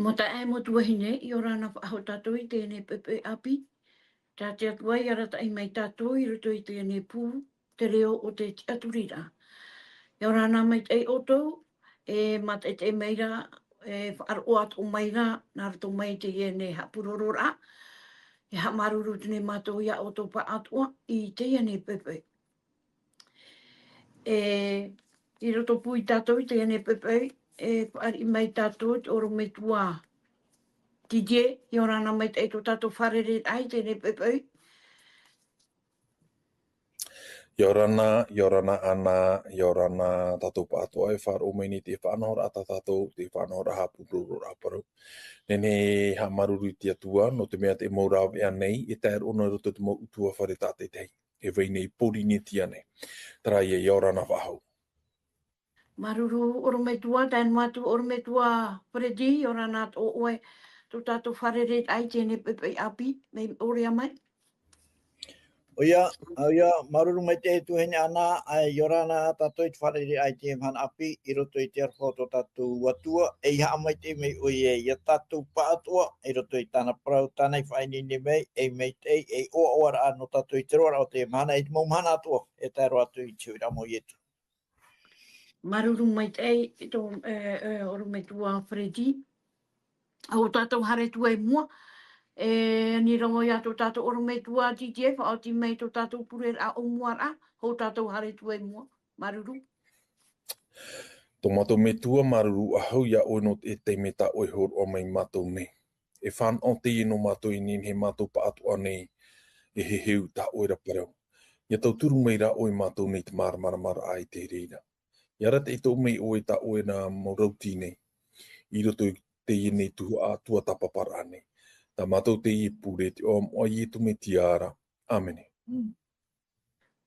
Mo ta e mo tuahine I o rana whaaho tātou I tēnei pepe api. Tā te atua I ara tai mai tātou I roto I tēnei pū te reo o te aturira. I o rana mai te oto e mata te meira e whaaroa atu maira nā roto mai te iene hapurorora. E ha maruru tene mātou ia o tō pa atua I te iene pepe. I roto pui tātou I te iene pepe e whaari mai tātou te oro me tua tije I o rana mai te tātou wharere ai tēne pepe. Yorana ana, yorana tātou pātua e whāro meni te whanahora ata tātou, te whanahora hapururu raparu. Nene ha maruru I te atua, no te mea te maurawe anei, e tēr ono roto te mo utua whare tātei tei. E wei nei pori ni tiane. Tara ia yorana wahau. Maruru oro me tua, taen matu oro me tua predi, yorana o oe, tō tātou wharere ai tēne pepe api, me ore mai. Oia, maruru mai te tuhene ana, yorana tātou I te wharere ai te mhan api, I roto I te arwhau tō tātou watua, e iha mai te mei oie, ia tātou pātua, I roto I tāna parau, tānei whainini mei, e mei te, e oa oara anō tātou I te roara o te mhana, e te maumhana atua, e tā roa atu I te uiramo I etu. Maruru mai te tō oro me tua predi, o tātou hare tua I mua, ni rongo ia tō tātou oro me tua TTF, o ti mei tō tātou purera a o muara, ho tātou hare tua I mua, maruru. Tō matou me tua maruru ahau ia ono e te meta oi hor o mai matou nei. E whan o te ino matou I nin he matou pātua nei e he heu tā oira parau. Ia tau turu meira oi matou nei te maramara ai te reira. Ia rata I tō mei oi tā oira maurauti nei. I roto I te ienei tuhu a tua tapapara nei. Tā matou te I pure te om o I tu me tiara. Amene.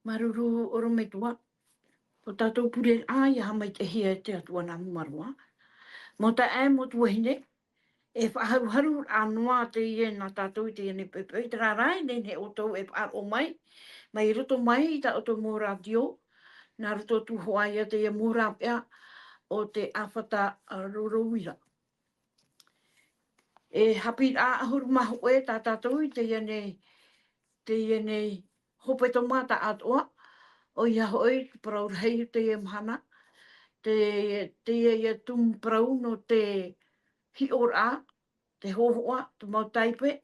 Maruru oro me tua. O tātou pure ai ha mai te hia te atua nā marua. Mo ta e mo tuahine, e whaharu anua te ie nā tātou te iene pepe. Te rarai nei he o tau e o mai, mai roto mai I ta o tō mō radio, nā roto tu hoaia te ia mō rapea o te awhata rorowira. E hapi a ahuru mahu e tā tātou I te iene hope tō mata atoa, o ia hoi parau rei te e mhana, te ia tum parau no te hiora, te hohoa, te mautaipe,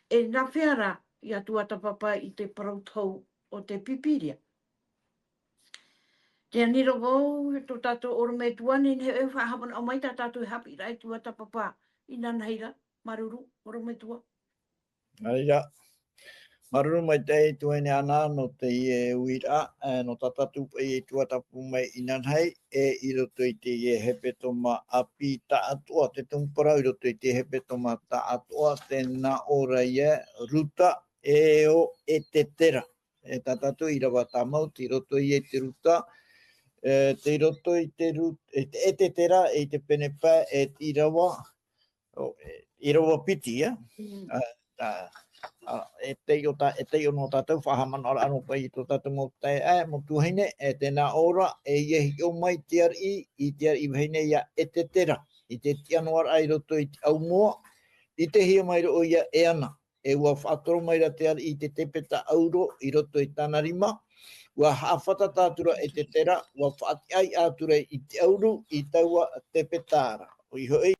e nā whiara ia tua tapapa I te parau tau o te pipiria. Te aniro wau, tō tātou oro me tuani, ne e whahapan o mai tā tātou hapi rai tua tapapa I nanaira, maruru, oro me tua. Aia. Maruru mai te tuhene ana no te ie uira, no tātatu e tuatapu mai inanhei, e I roto I te ie hepetoma api ta atua, te tumparau I roto I te hepetoma ta atua, te na ora ie ruta e o e te tera. E tātatu I rawa tamau, te roto I e te ruta, te roto I te ruta, e te tera, e te penepa, e te I rawa piti, e te o no tātou whahamana ora anu pai I tō tātou mo te mo tuhine, e tēnā ora, e iehi o mai te I te ari wahine ia e te tera, I te tianuara ai roto I te au moa, I te hia mai ro ia e ana, e ua whaatoro mai ra te ari I te tepeta auro I roto I tāna rima, ua hawhata tātura e te tera, ua whaati ai ātura I te auro I taua tepetara. O I hoi,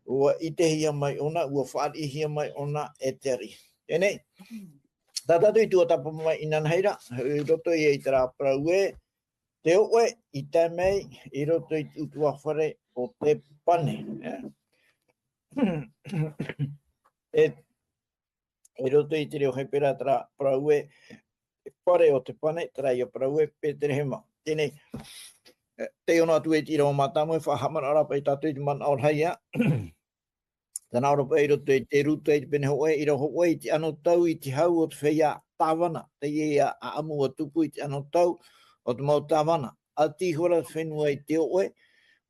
ua I te hia mai ona, ua whaari hia mai ona e te ari. Tēnei, tātatu I tuatapa mai I nanheira, I roto I te rāparau e, te oe I te mei, I roto I utua whare o te pane. I roto I te reo hepera te rāparau e, whare o te pane, te rai o parau e, Peterhema. Tēnei, te ono atu e tira o matamu e whahamana ora pai tātou I te mana ora haia, Tana ora pai roto I te ruta I te pene hoe, I roho hoe I te ano tau I te hau o te whea tāwana, te ia a amu a tupu I te ano tau o te mau tāwana. A ti hora whenua I te oe,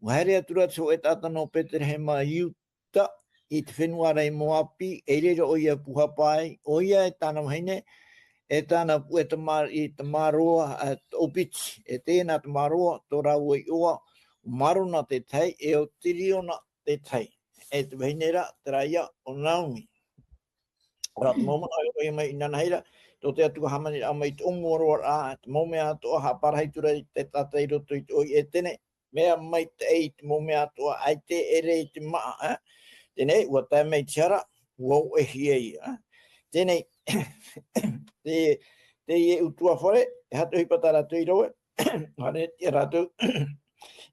uhere atura tso e tata no Peterhema Iuta I te whenua rei moapi, e rero o ia puhapai, o ia e tāna mahine, e tāna pu e I te maroa opiti, e tēnā te maroa, tō rau I oa, maruna te tei, e o tiriona te tei. e te whinera traia o Naomi. Ora te moma ai mai ina naira to te atu hamani a mai to moro a te mome ato ha parai tura te tata i roto i oi e tene mea mai te ei te mome ato ai te ere i te maa tene ua tai mai tiara ua e hiei tene te e utua whare e hato hipata rato i roe hane te rato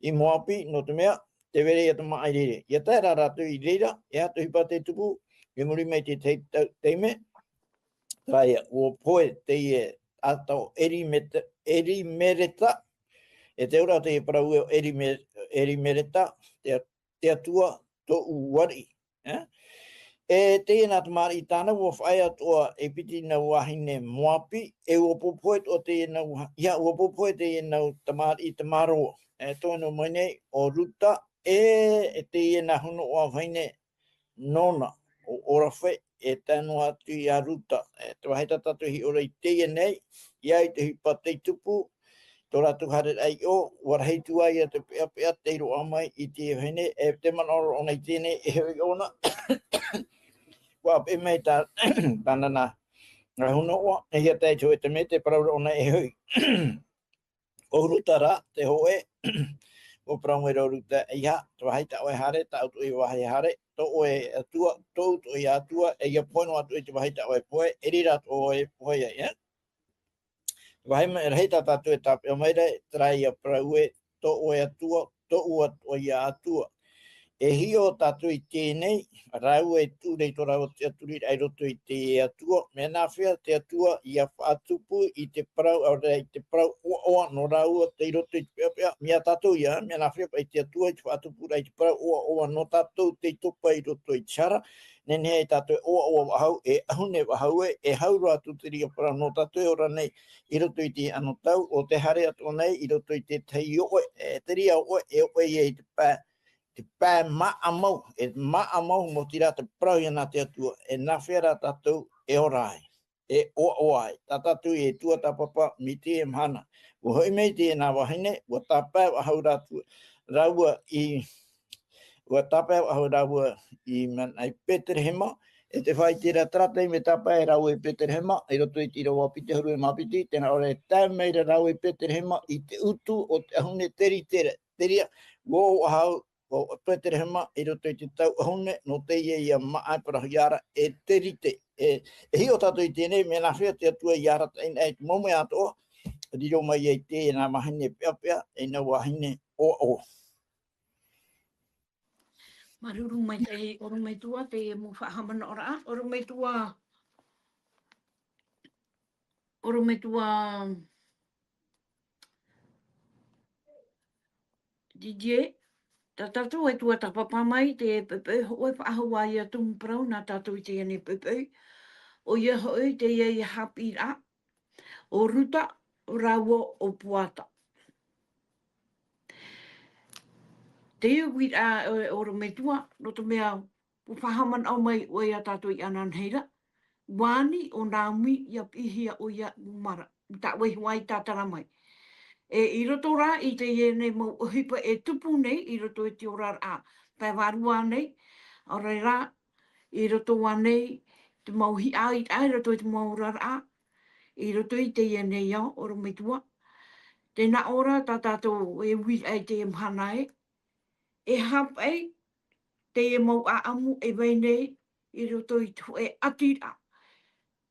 i moapi no te mea te vere i atu maa i rere ia tai rato i reira e hato hipata e tupu e muri mai te teime Trai o poe te e ato eri mereta e te ora te e parau eri mereta te atua to uwari. E te e nāt mari i tāna ua whae atoa e piti na wahine moapi e ua popoe o te e nau ua popoe te e nau tamari i tamaro e tōna mai o ruta e te e na hono o whaine nona o ora whai e tanu atu i a ruta. Te wahita tatu hi ora i teia nei, ia i te hipa te tupu, tō ratu haret ai o, warahei tua i a te pea pea te ro amai i te hene, e te manoro o nei tēne e hoi ona. Wa pe mei tā tāna nā ngā huno oa, e hia tei tō e te me te paraura o nei e hoi. O ruta rā, te hoe, o praunga o ruta e iha, tō wahita oe hare, tā utu i wahi hare, to oe atua, to i atua, e ia poino atu i te wahita oe poe, e rira to oe poe ia. Wahima e reita tatu e tape o meire, trai a praue, to oe atua, to ua o ia atua. E hio tatu i tēnei, rau e tūrei to rau te aturi ai roto i te atua, me nā whea te atua i a whaatupu i te parau, au rei te parau oa no rau te roto i te pia, mea tatu ia, me nā whea i te atua i te whaatupu i te parau oa no tatu te tupa i roto i tshara, nene hei tatu oa wahau, e ahune wahau e haura atu te ria parau no tatu e ora nei, i roto i te anotau, o te hare atu nei, i roto i te tei oe, e te ria oe, e oe i te pā, te pā maamau, e maamau mo tira te prau i nā te atua, e nā whera tātou e orai, e oai, tā tātou e tua tā papa mi te e mhana. Ua hoi mei te e nā wahine, ua tā pā wahau rātua, raua i, ua tā pā wahau raua i manai Peterhema, e te whai tira tratei me tā pā e rau e Peterhema, e roto i tira wapite huru e mapiti, tēnā ora e tā meira rau e Peterhema i te utu o te ahune teria, wō ahau, o Peterhema i roto i te tau ahune no te ia maai parahiara e terite. E hio tātou i tēnei, me nā whea te atua i ara e te momo atoa, riro mai e te nā mahine pia, e nā wahine o. Maruru mai te oru mai tua, te mu whahamana ora, oru mai tua DJ, ta tatu e tua ta papa mai te pepe hoi whaahua ia tumu prau nā tatu i te ane pepe. O ia hoi te iei hapi rā, o ruta, rawa o puata. Te iu wit a oro me tua, no te mea whahaman au mai o ia tatu i anan heira. Wani o Naomi ia pihia o ia umara, ta wehi wai tātara mai. E i roto rā i te iene mo hipa e tupu nei, i roto e te ora a pēwarua nei, arai rā, i roto wā nei, te mauhi a i ai roto i te maura a, i roto i te iene ia, oro me tua. Tēnā ora tā tātou e wit ai te mhanai, e hap ai, te e mau a amu e wei nei, i roto i tu e atira.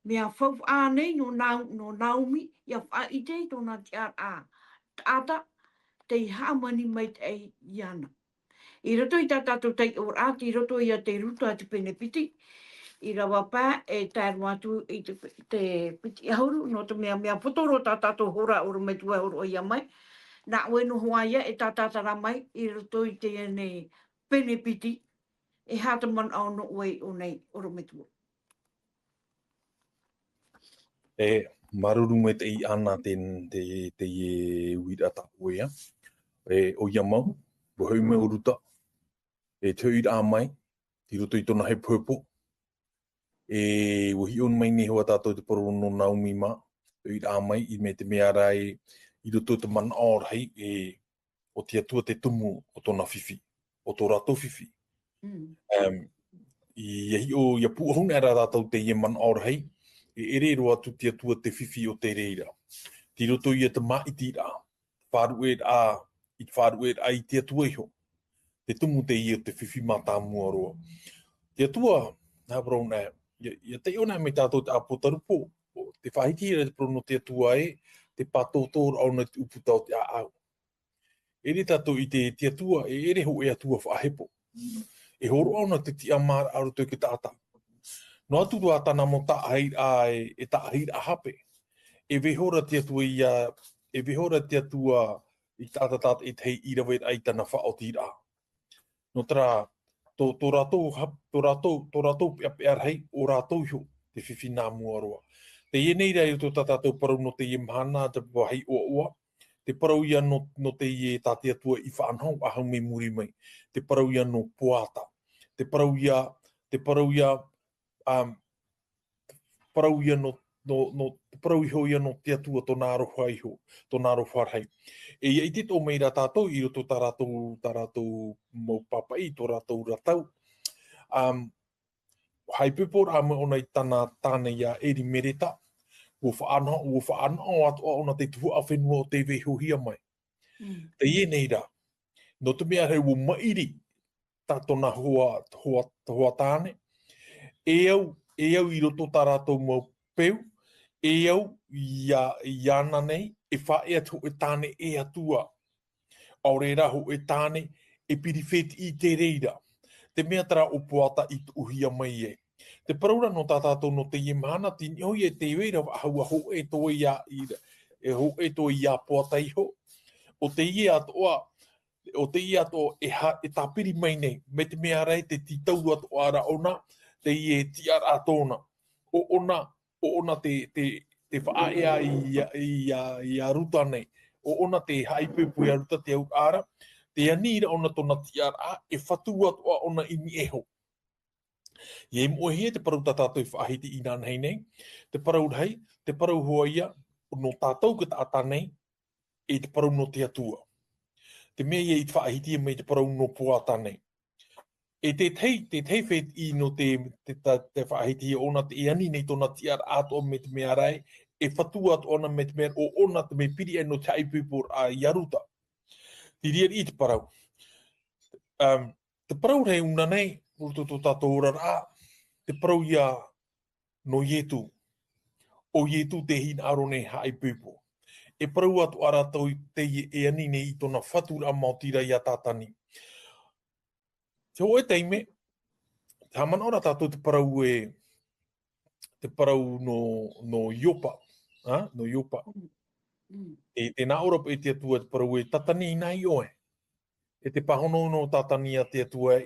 Mea whau a nei no Naomi, ia wha i te tōna te a tāta, te hamani mai te ei iana. I roto i tā tātou tei o rāti, i roto i a te ruta te penepiti, i rawa pā e tāru atu i te piti hauru, no te mea potoro tā tātou hora oro me tua oro ia mai, nā oe no hoaia e tā tātara mai, i roto i te ene penepiti, e hātaman au no oe o nei oro me tua. E maruru me te i ana te e wira tapu ea. E o ia mau, wahau me o ruta. E te ui rā mai, i roto i tona he purple. E wahi on mai ni hoa tātou te poro no Naomi ma. Te ui rā mai, i me te mea rai, i roto te mana aorhei, e o te atua te tumu o tona whiwhi, o tō rato whiwhi. Ia puhuna era tātou te ie man aura hei, ere roa tu te atua te whiwhi o te reira. Ti roto ia te maiti rā, whāruet a i te atua iho, te tumu te ia te whiwhi mata mua roa. Te atua, nā brona, ia te ona me tātou te apotarupo, te whahiti ere te prono te atua te patotora au na te uputa o te aau. Ere tātou i te atua, ere ho e atua whahepo. E horo au na te ti amara aru tui ki tāta. No atu rua tana mo taahir e taahir a hape. E vehora te atua i tāta e tei irawet ai tana whaotira. No tera, tō rātou pear hei, o rātou iho, te whiwhi nā mua roa. Te ienei rei tō tātou parau no te iemhana, te wahai oa, te parau ia no te ie tāte atua i whaanhau ahau me muri mai. Te parau ia no puata. Te parau ia parau iho ia no te atua tō nā roha iho, tō nā roha hei. E ia i te tō meira tātou, i roto tā rātou maupapai, tō rātou ratau. Hai pepor a me ona i tāna ia eri mereta, ua whaanao atoa ona te tuhu a whenua o te vehuhia mai. Te ienei rā, no te mea rei ua mairi tā tōna hoa tāne, e au i roto tā rātou mau peu, e au i ana nei, e whae atu e tāne e atua. Aurera ho e tāne, e pirifeti i te reira. Te mea tara o puata i uhia mai e. Te paraura no tā tātou no te iemana, ti nioi e te reira haua ho e tō i a puata iho. O te ie atoa, e tāpiri mai nei, me te mea rei te titau atoa ara ona, te ie tiara atona. O ona te whaea i a ruta nei. O ona te haipepu i a ruta te au ara, te anira ona tona tiara e whatua atoa ona i ni eho. Ie moe te parau tātou i whaahiti i nāna hei nei, te parau hei, te parau hoa ia, no tātou ki tātā nei, e te parau no te atua. Te mea ia i te whaahiti me te parau no puata nei. E te tei whet i no te whaahiti ona te eani nei tona tiara ato me te mea rai, e whatua ato ona me te mea o ona te me piri e no te aipupur a iaruta. Ti ria i te parau. Te parau rei una nei, urto tō tātou ora rā, te parau ia no ietu. O ietu te hina aro nei haipupu. E parau atu ara tau te eani nei i tona whatura mautira i a tātani. Te hoe teime, te hamana ora tātou te parau no iopa. No iopa. E nā ora e te atua te parau e tatani i nai oe. E te pahono no tatani a te atua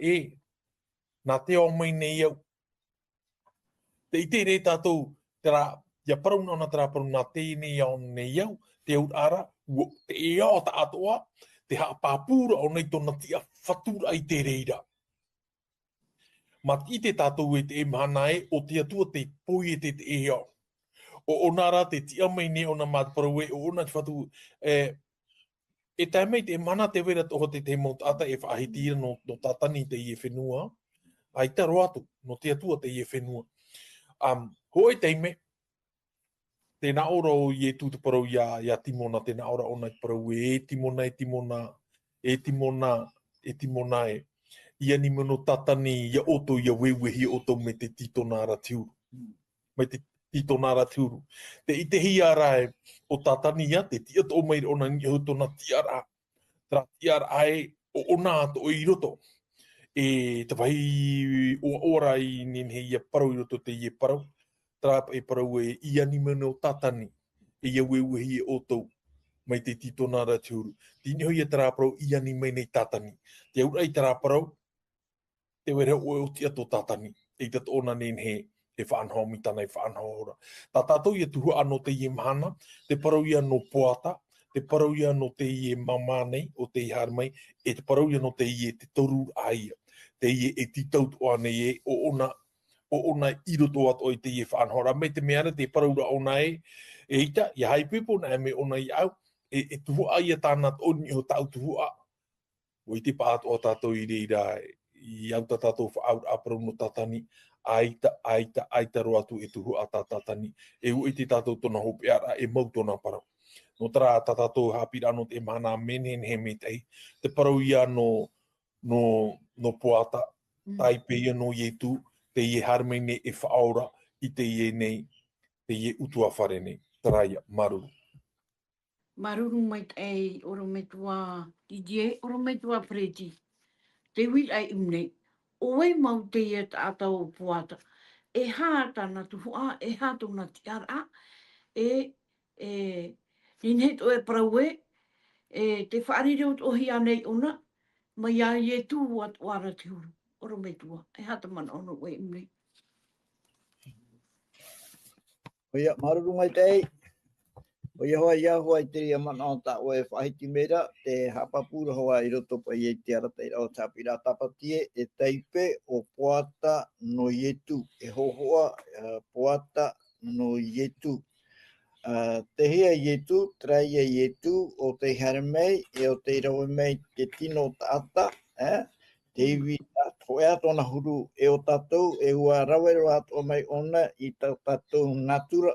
nā te o mai nei au. Te ite re tātou, ia parau nana tera parau nā te nei au nei au, te au ara, te e au ta atoa, te haapapura o nei tona tia whatura i te reira. Mat i te tātou e te emhana o te atua te poi e te e au. O onara te tia mai ne ona mat parau o ona te whatu, e tai mei te mana te wera toho te maut ata e whaahitira no tatani te ie whenua, ai taro atu, no te atua te ie whenua. Hoi teime, tēnā ora o ie tū te parau ia timona, tēnā ora o nei parau e timona e. Ia ni mono tatani, ia oto, ia wewehi oto me te titonara tiuru. Me te titonara tiuru. Te ite hi arae o tatani ia, te tiat o mai ona ni au tona tiara. Tra tiara ai o ona ato o i roto. E te vai o ora i nene ia parau i roto te ia parau. Tra e parau e ia ni mono tatani. E ia wewehi oto mai te titonara tiuru. Tini hoi e tara parau ia ni mai nei tatani. Te aura i tara parau, te wera o tia tō tatani. E tato ona nene e whaanhau mi tana e whaanhau ora. Tā tātou ia tuhu anō te ie mahana, te parau ia no poata, te parau ia no te ie mamanei o te i haramai, e te parau ia no te ie te toru aia. Te ie e titaut o anei e o ona iroto ato i te ie whaanhau ora. Me te meara te parau ra ona e ita, ia haipipo na e me ona i au, e tuhu aia tāna o ni o tau tuhu a. O i te pāto o tātou i reira iau ta tātou whaaur aparo no tatani, aita roa tu e tuhu a tā tatani, e ui te tātou tona hopi ara, e mau tona parau. No tara ta tātou hapira no te mana menen he mitei, te parau ia no poata, tai pe ia no ie tu, te ie harmei nei e whaora, i te ie nei, te ie utua whare nei, taraia, maruru. Maruru mai te oro me tua DJ, oro me tua preti. Te wit ai umnei. Oe mau te ia tātou puata. E hāta na tuhua, e hātu na tiara, nin he to e praue, te whaarire o tohi anei ona, mai a ie tū at wara te huru. Oro me tua, e hāta mana ono oe umnei. Oia, maruru mai tei. Oia hoa ia hoa i te ria mana o ta oe whahiti mera, te hapapura hoa i roto pa i e te ara teira o tāpira tapatie, e teipe o poata no ietu, e hohoa poata no ietu. Te hia ietu, traia ietu, o te haremei, e o te irawe mei te tino taata, te iwi toea tona huru e o tatou, e ua rawero ato mai ona i tatou natura,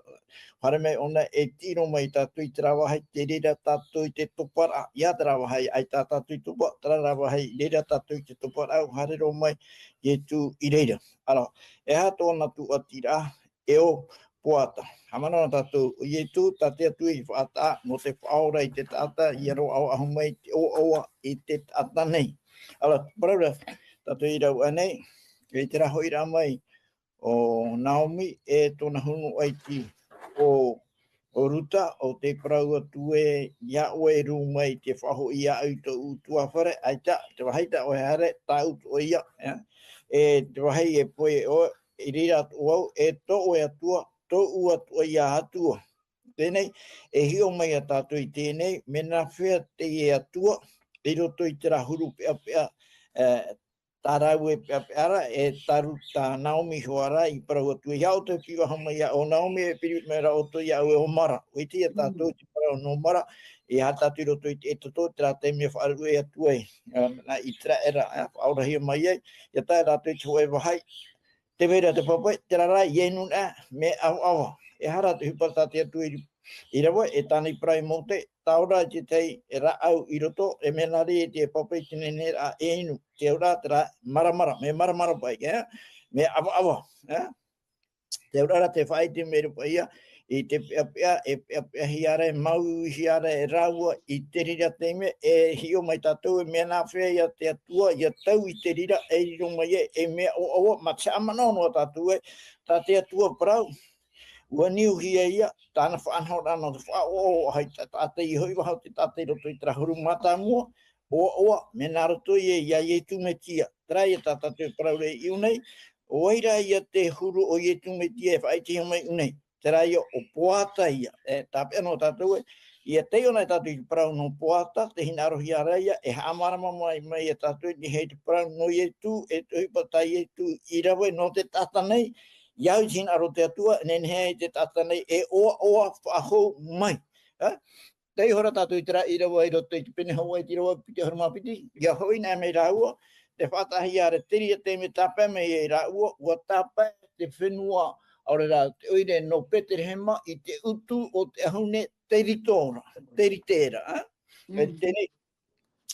hare mai ona e tino mai tatou i te rawahai, te rira tatou i te topara, ia te rawahai, ai tatou i tupa, te rawahai, rira tatou i te topara, au harero mai, e tu i reira. Ara, e hato ona tu atira, e o poata. Hamana tatou, i tu, tatea tu i whaata, no te whaora i te tata, i aro au ahu mai, te o aua i te tata nei. Ala, paraura, tatou i rau anei, e te raho i rā mai, o Naomi, e tōna hunu aiti o ruta, o te paraua tue, ia oe ru mai, te whaho i a au tō utua whare, aita, te wahaita o hare, tā utu o ia, e te wahai e poe o, i rira o au, e tō oe atua, tō ua tua ia atua. Tēnei, e hio mai a tātou i tēnei, mena whea te e atua, i roto i te rahuru pea pea, tarau e pea peara, e taru tā Naomi hoara i parau atua. Ia o te piwaha mai a o Naomi e piriut mai ra o to ia o mara. O i te tātou i te parau no mara, e ha tātou i roto i te toto, te rā te mea whaaru e atua e. I tra era, whaurahia mai ei, ia tā rātou i te hoe wahai, te mera te papai, te rara i enuna, me au awa. E hara te hupata te atu i rawa, e tānei prai mō te, taura te tei e ra au i roto, e mena re te papai tine ne a enu, te ura te ra maramara, me maramara pai, me awa awa. Te ura te whai te mera pai ia, i te pia e pia hiare, mau hiare e raua, i te rira te me, e hio mai tātou, e mena whea ia te atua, ia tau i te rira, e riro mai e mea o awa, ma te amanono tātou e, tā te atua parau. Ua niu hia ia, tāna whaanhora no te whao, hai tātei i hui wahau te tātei roto i trahuru mata mua, oa, me nā roto i e ia i tu me tia, trai e tātou paraure i unei, oira ia te huru o i tu me tia e whaiti mai unei, trai o poata ia, tāpea no tātou e, ia te ona tātou i parau no poata, te hinaro hia reia, e hamarama mai e tātou i hei te parau no i tu, e tu hipatai i tu i rawe no te tata nei, iau tin aro te atua, nen hei te tata nei, e oa whahou mai. Tei hora tātou i tera i rawa i roto i te pene haua i te rawa piti hormapiti, ia hoi nā me rāua, te whatahi are teri a te me tapa me i rāua, ua tapa te whenua, aure rā, te oire no Peterhema i te utu o te ahune teritora, teritera. Tēnei,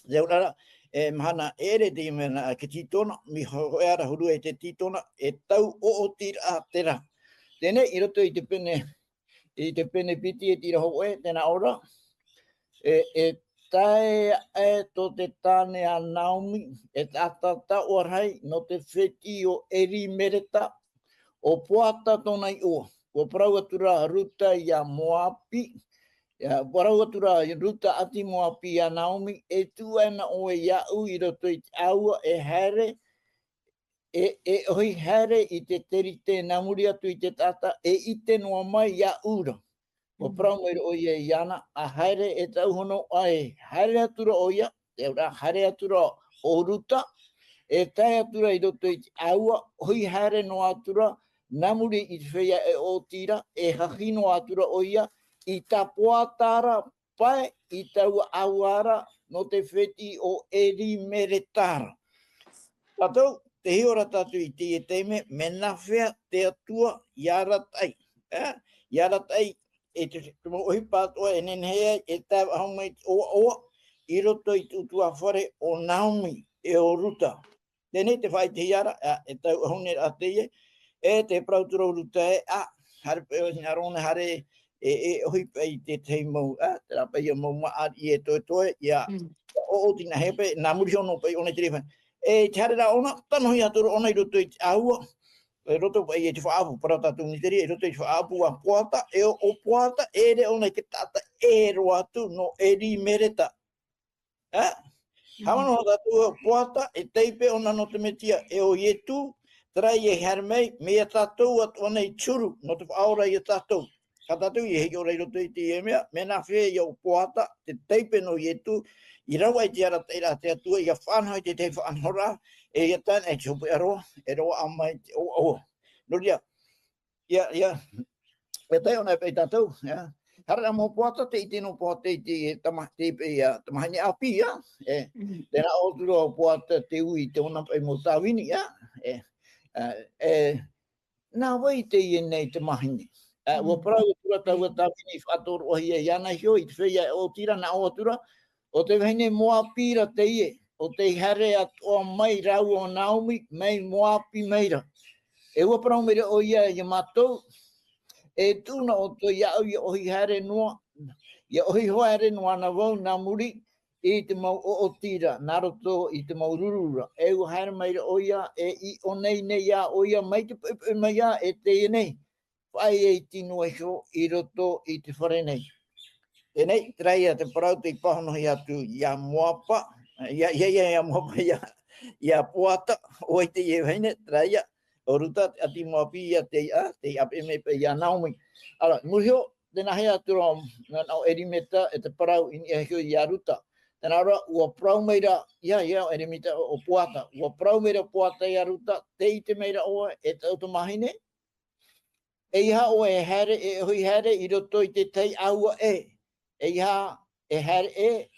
te urara, e mahana ere te imena ke titona, mi hoeara huru e te titona, e tau o tira a tera. Tēnei, i roto i te pene piti e tira hoe, tēnā ora, e tae e to te tāne a Naomi, e tātata o rai, no te wheti o eri mereta, o poata tona i oa, o parauatura ruta i a Moapi, Parauatura ruta ati Moapi a Naomi, e tuana o e iau i roto i te aua e here, e hoi here i te terite namuri atu i te tata, e ite noa mai ia ura. O praumere o ia iana, a here e tau hono ai, here atura o ia, te ura here atura o ruta, e tai atura i roto i te aua, hoi here no atura, namuri i te whea e o tira, e hahino atura o ia, i ta poatara pai i tau awara no te wheti o eri meretara. Tatou, te hiora tatu I te e teime, mena whea te atua iaratai. Iaratai, e te ohi pātoa e nenhea, e tā ahomai oa, I roto I tutua whare o Naomi e o ruta. Tēnei te whai te hiara, e tau ahone a teie, e te prauturo ruta e, hare pe o hinarone hare, e ohi pei te teimau, te rapai o mau maari e toe, ia, o tina hepe, nā muri hono pei one te rewhai. E te hare ra ona, tanohi atoro ona I roto I te ahua, e roto pai e te whaapu, paratatu miteri, e roto I te whaapu a poata, e o poata, e re ona I ke tata e roatu no e ri mereta. Hawana o tatu poata, e teipe ona no te metia, e o ietu, trai e hermei, mea tatou atu ana I turu, no te whaora I tatou. Ka tatou I heki ora I roto I te e mea, mena whea I o poata, te teipe no ietu, I rawa I te ara teira te atua, I a whanau I te te whanhora, e ia tāna e te hopu aroa, e roa amma I te o. Noria, ia, e tai ona e pei tatou, ia. Hara mo poata te ite no poata te tamahani api, ia. Tēnā o turo o poata te ui te ona pai mo tāwini, ia. Nā wai te I nei te mahini. Ua parau e tura tau a tāwini whātoro ohi e iana hio, I te whea o tira na o atura, o te wahine moa pira te ie, o te hare atoa mai rau o Naomi, mai moa pi meira. E ua parau meira o ia I matou, e tūna o to iau I ohi hare noa, I ohi hoa hare noa na wau na muri, I te mau o tira, naroto I te mau rurura. E ua hare meira o ia, e I o nei nei ia o ia, mai te pepe mai ia, e te nei. Whai e tino e ho I roto I te whare nei. E nei, traia te parau te pahono I atu, ia moapa, ia moapa, ia poata, o te ie heine, traia, o ruta ati moapi ia te ape me pe ia Naomi. Ala, muhio, tēnā hea turo, o erimeta, e te parau I heo ia ruta. Tēnā ora, ua parau meira, ia, erimeta o poata, ua parau meira poata ia ruta, te ite meira oa, e te automahine, e iha o e here, e hui here, I roto I te tei aua e iha, e here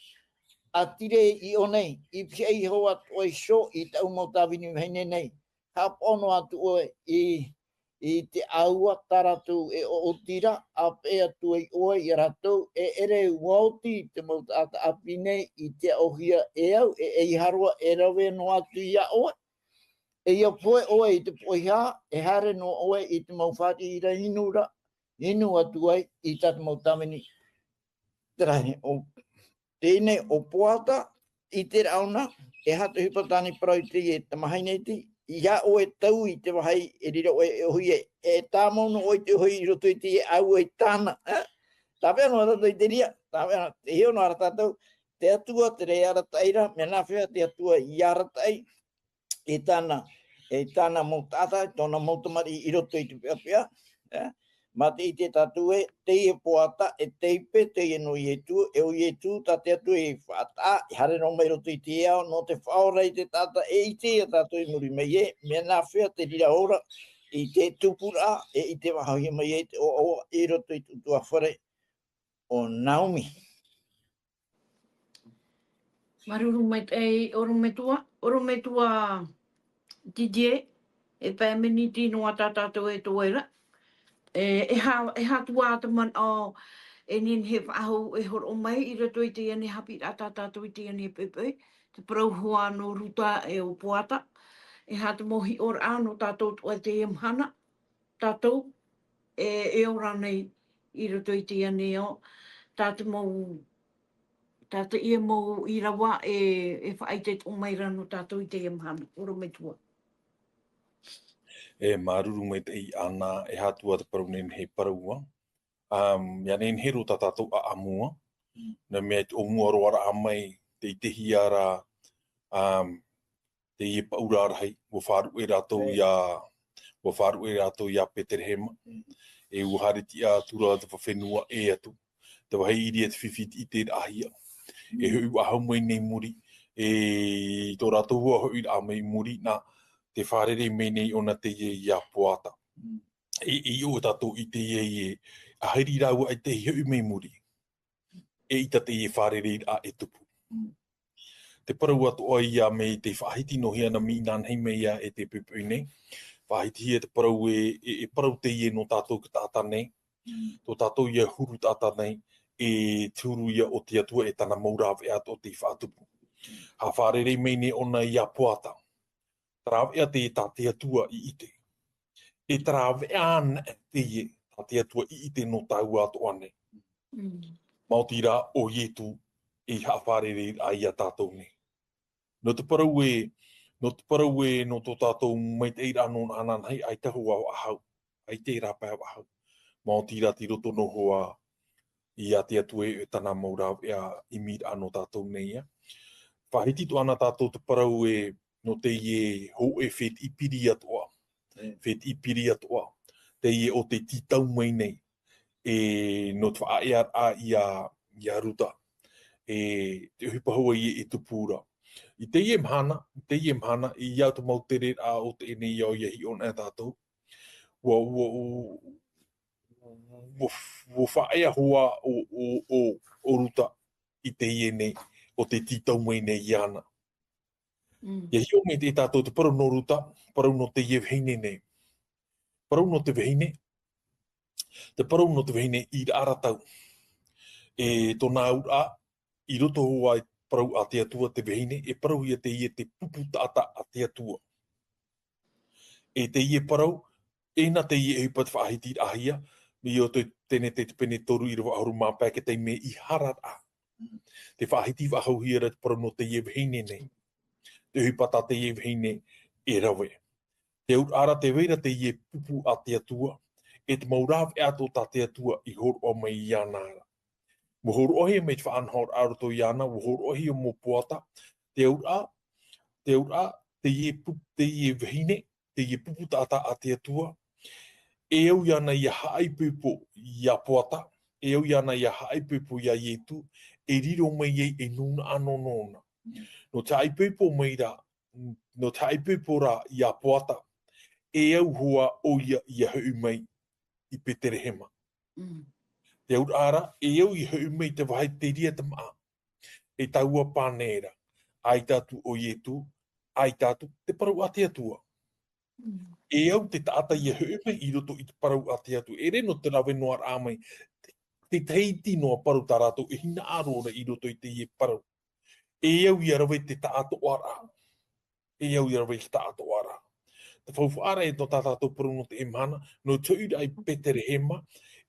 a tire I o nei, I piei hoa o e sho, I tau mau tāwini heine nei. Ka pono atu oe I te aua taratu e o tira, a pe atu e oe I ratou, e ere uauti te mau tata apine I te ohia e au, e harua e rawe no atu ia oe. E ia poe oe I te poiha, e hare no oe I te mau whati I ra inura, inu atu ai I tatu mau tamini. Terahe, o tēnei o poata, I te rauna, e hatu hipatani parau te e tamahaineti, ia oe tau I te wahai e rira oe e hui e tāmono oe te hui I roto I te e au e tāna. Tāpea no atatou I te ria, tāpea te heo no aratātou, te atua, te rei arataira, me nāwhea te atua I aratai, e tāna mō tātai, tōna mautamari I roto I te peapea, ma te I te tatue, te I poata, e teipe, te I no I etu, e o I etu, ta te atu I whata, I hare no mai roto I te eo, no te whaora I te tata, e I te tatu I muri mai e, mea nā whea te rira ora, I te tupura, e I te wahahi mai e, o I roto I tutua whare, o Naomi. Maruru mai te oro me tua DJ, e pēmeni tino a tātātou e toera. E hatua ata man o e nin he whaahau e horo mai I rato I te ane hapi a tātātou I te ane pepe, te parauhua no ruta e o poata. E hata mohi ora ano tātou tua te mhana, tātou e ora nei I rato I te ane o tātou ia mou I rawa e whaaitet o mai rano tātou I te mhana, oro me tua. E maruru mai te I ana, e hatua te parau nen he paraua. Ia nen hero ta tātou a amua, na mea te o mua roara amai, te I te hiara, te I paurarahai, o wharu e ratou ia Peterhema, e uhariti a tura te whawhenua e atu, te wahi iri e te whiwhiti I te ahia, e hui ahau mai nei muri, e tō ratou hua hui a mai muri, na te wharere me nei ona te ia poata. E o tātou I te ie, a hairi rau ai te hui mai muri, e I te wharere a e tupu. te parau atu o ia me te whaahiti no hia na mi nanhei me ia e te pupui nei. Whaahiti e te parau e parau te ie no tātou ki tātā nei. Tō tātou ia huru tātā nei e tūru ia o te atua e tana maurawe ato o te whaatupu. Ha whārere mei ne ona ia puata. Tarawe a te tā te atua i ite. E tarawe ana te ie tā te atua i ite no tāu ato ane. Mauti rā o ietu e hawharere a ia tātou nei. No te parau e no tō tātou mai te eira anon anan hei ai tahu au ahau. Ai te rā pēu ahau. Mauti rā ti roto no hoa i a te atu e tana maurau e a imir ano tātou nei ia. Whahiti tu ana tātou te parau e no te ie ho e whet ipiri atoa. Whet ipiri atoa. Te ie o te titau mai nei. E no te whaea a ia ruta. E te hupahua i e tupura. I te ie mhana, i iau te mautere a o te ene iau iahi on e tātou. Wo whaea hoa o ruta i te ie nei, o te titau mai nei i ana. Iahi o me te tātou te parau no ruta, parau no te ie vehine nei. Parau no te vehine, te parau no te vehine i aratau. E tōna ura, i roto hoa i parau a te atua te vehine, e parau ia te ie te pupu tata a te atua. E te ie parau, ena te ie hupat whaahiti ahia, mi o tēne te pene toru i rawa auru māpea ke te me i harat a. Te whaahiti wahau hira te parau no te ie vehine nei. Te hupata te ie vehine e rawe. Te ur ara te weira te ie pupu a te atua, e te maurawe ato ta te atua i hor o mai i anara. Mo hor ohi me te whaanhor aroto i ana, mo hor ohi o mo puata, te ur a, te ie vehine, te ie pupu tata a te atua, e au iana ia haaipupo ia puata, e au iana ia haaipupo ia ietu, e riro mai ei e nuna ano nona. No te aipupo mai ra, no te aipupo ra ia puata, e au hoa o ia hui mai i petere hema. Te ur ara, e au i hui mai te wahai te ria te maa. E taua pānera, ai tātu o ietu, ai tātu te parau a te atua. E au te taata i hui mai i roto i te parau a te atu. E re no te rawe noa rā mai, te teiti noa parau tā rātou, e hina arora i roto i te ie parau. E au i arawe te taato ara. E au i arawe te taato ara. Te whauwhara e no tātātou parau no te emana, no tuira i petere hema,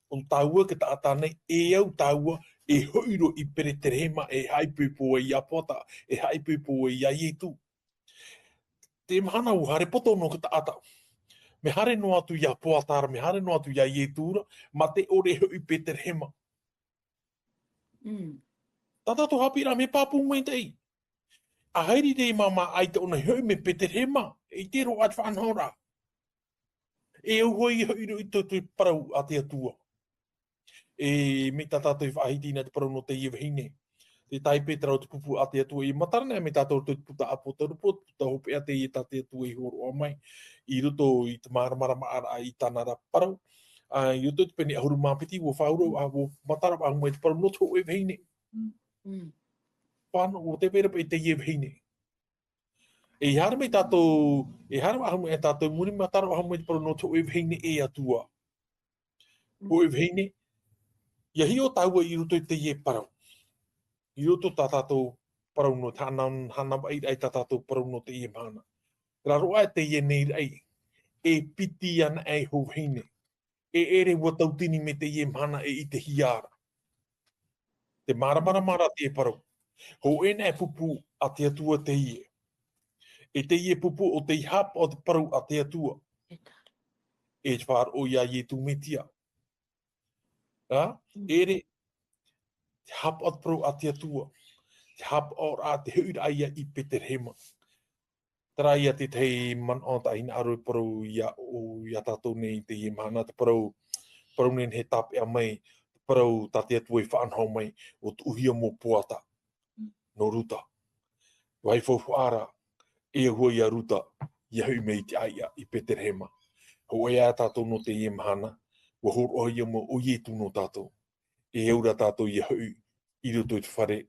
o tāua ke taata nei, e au tāua, e hoiro i petere hema, e haipupo e ia pota, e haipupo e ia ietu. Te emana u hare poto no ke taata. Me hare no atu ia poatara, me hare no atu ia ietura, ma te ore hoi petere hema. Tātātou hapira me pāpū mai tei. A hairi te mama ai te ona hoi me petere hema, e te ro at whanhora. E au hoi i te parau a te atua. E me tātātou i whahiti na te parau no te iewahine. Te tai petra o te pupu a te atua i matarana, me tātou te puta apo tarupo, puta hope a te i tā te atua i horo o mai. I roto i te maramarama ara i tānara parau. I roto te pene ahuru māpiti, o whauro, a o matarama ahu mai te parau no te o iewahine. Whāno, o te pera i te iewahine. E hara mai tātou, e hara ahu mai tātou muri matarama ahu mai te parau no te o iewahine e atua. O iewahine, ia hi o tāua i roto i te ie parau. I roto tā tātou parau no te hana ai tā tātou parau no te ie mana. Raro ai te ie nei rei, e piti ana ai houhine. E ere wa tautini me te ie mana e i te hiara. Te mara te ie parau. Ho ena e pupu a te atua te ie. E te ie pupu o te hap o te parau a te atua. E te whār o ia ie tu metia. Ere, te hap o te parau a te atua. Te hap o a te huira aia i petere hema. Tara ia te tei man o ta ina aru parau ia tātou nei te ie mana. Te parau nen he tape a mai. Te parau ta te atua i whaanhau mai o te uhia mō puata. No ruta. Wai whauwhara. E hua ia ruta. Ia hui mei te aia i petere hema. Ho e a tātou no te ie mana. Wa hor o ia mo o ietu no tātou. E eura tātou ia hui i roto i te whare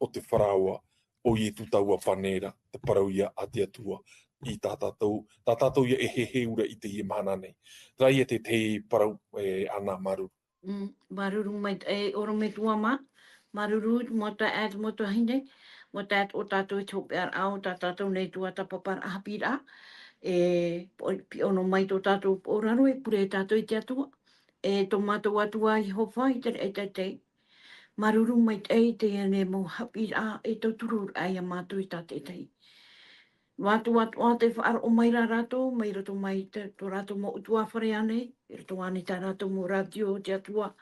o te wharaua o i tu taua whanera, te parau ia ati atua i tā tātou ia e he ura i te i mana nei. Trai e te parau ana maru. Maruru mai oro me tua ma. Maruru mo ta at mo ta hinde. Mo ta at o tātou i tōpe ar au, tātou nei tua tapapar ahapira. Pi ono mai tō tātou oraro e pure tātou i te atua. Tō mātou atua i howha i te maruru mai te ane mo hapira tō turu ai a mātou i tātou tei. Watu a te whaar o mai rā rātou, mai rato mai tō rātou mo utua whare ane, i rato ane tā rātou mo radio te atua,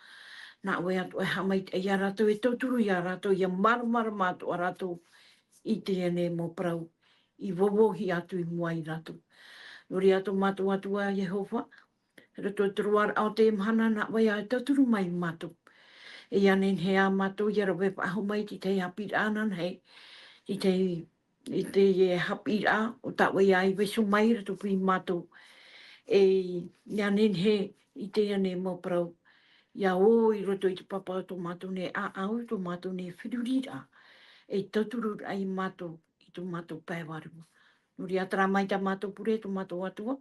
nā oe atu e hamai te ia rātou e tauturu ia rātou, ia marumara mātou a rātou i te ane mo prau, i wowohi atu i mua i rātou. Nori atu mātou atua Yehova, rato turuar au te mhana nā oe a tauturu mai mātou. E ane he a mātou, ia rawe paho mai ti te hapir anan hei, i te hapira o ta wai ai wesu mai rato pui mātou. Ia nen he i te ane mo prau. Ia o i roto i te papa o tō mātou ne a au tō mātou ne whirurira. Tauturu ai mātou i tō mātou pēwaru. Nuri atara mai ta mātou pure tō mātou atua.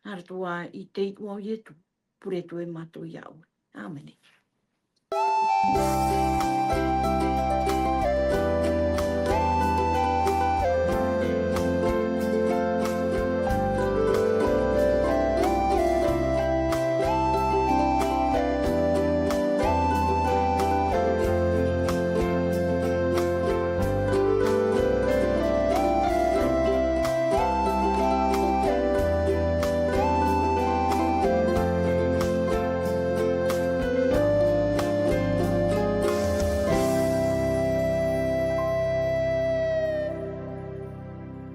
Nara toa i te ua o ietu. Pure tō e mātou i au. Āmene.